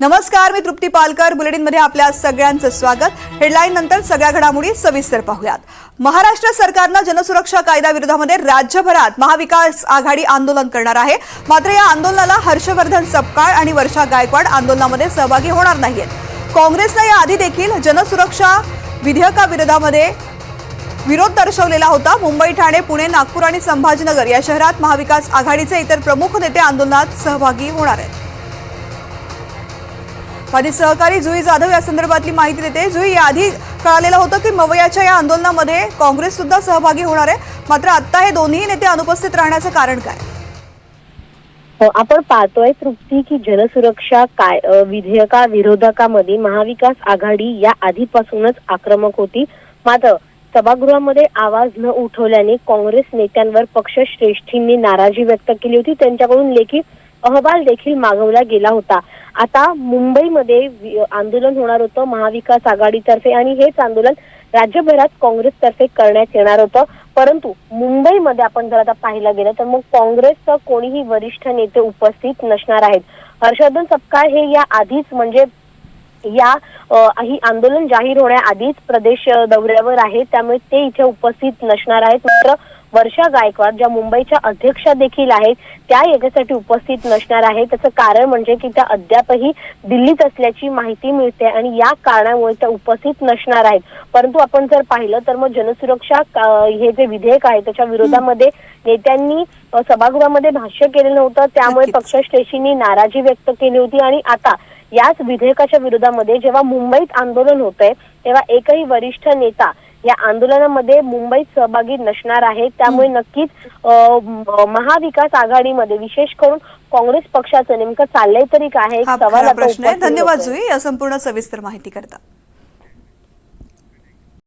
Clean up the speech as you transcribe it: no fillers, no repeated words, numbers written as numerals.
नमस्कार, मी तृप्ती पालकर. बुलेटिनमध्ये आपल्या सगळ्यांचं स्वागत. हेडलाईन नंतर सगळ्या घडामोडी सविस्तर पाहूयात. महाराष्ट्र सरकारनं जनसुरक्षा कायद्याविरोधामध्ये राज्यभरात महाविकास आघाडी आंदोलन करणार आहे. मात्र या आंदोलनाला हर्षवर्धन सपकाळ आणि वर्षा गायकवाड आंदोलनामध्ये सहभागी होणार नाहीत. काँग्रेसने याआधी देखील जनसुरक्षा विधेयकाविरोधामध्ये विरोध दर्शवलेला होता. मुंबई, ठाणे, पुणे, नागपूर आणि संभाजीनगर या शहरात महाविकास आघाडीचे इतर प्रमुख नेते आंदोलनात सहभागी होणार आहेत. माझी सहकारी जुई जाधव या संदर्भातली माहिती देते. जुई, याआधी कळालेलं होतं की मवयाच्या या आंदोलनामध्ये काँग्रेस सुद्धा सहभागी होणार आहे, मात्र आता हे दोन्ही नेते अनुपस्थित राहण्याचं कारण काय? आपण पाहतोय तृप्ती की जनसुरक्षा विधेयका विरोधकामध्ये महाविकास आघाडी या आधीपासूनच आक्रमक होती. मात्र सभागृहामध्ये आवाज न उठवल्याने काँग्रेस नेत्यांवर पक्षश्रेष्ठींनी नाराजी व्यक्त केली होती. त्यांच्याकडून लेखी अहवाल देखील मागवला गेला होता. आता मुंबईमध्ये आंदोलन होणार होतं महाविकास आघाडीतर्फे आणि हेच आंदोलन राज्यभरात काँग्रेसतर्फे करण्यात येणार होतं. परंतु मुंबईमध्ये आपण जर आता पाहिलं गेलं तर मग काँग्रेसचं कोणीही वरिष्ठ नेते उपस्थित नसणार आहेत. हर्षवर्धन सपकाळ हे या आधीच म्हणजे ही आंदोलन जाहीर होण्याआधीच प्रदेश दौऱ्यावर आहे, त्यामुळे ते इथे उपस्थित नसणार आहेत. मात्र वर्षा गायकवाड ज्या मुंबईच्या अध्यक्षा देखील आहेत त्या याच्यासाठी उपस्थित नसणार आहे. त्याचं कारण म्हणजे की त्या अद्यापही दिल्लीत असल्याची माहिती मिळते आणि या कारणामुळे त्या उपस्थित नसणार आहेत. परंतु आपण जर पाहिलं तर मग जनसुरक्षा हे जे विधेयक आहे त्याच्या विरोधामध्ये नेत्यांनी सभागृहामध्ये भाष्य केलेलं नव्हतं, त्यामुळे पक्षश्रेष्ठींनी नाराजी व्यक्त केली होती. आणि आता याच विधेयकाच्या विरोधामध्ये जेव्हा मुंबईत आंदोलन होतंय तेव्हा एकही वरिष्ठ नेता या आंदोलनामध्ये मुंबईत सहभागी नसणार आहे. त्यामुळे नक्कीच महाविकास आघाडीमध्ये विशेष करून काँग्रेस पक्षाचं नेमकं चाललंय तरी काय, एक सवाल आता उपस्थित होतोय. धन्यवाद जुई या संपूर्ण सविस्तर माहिती करता.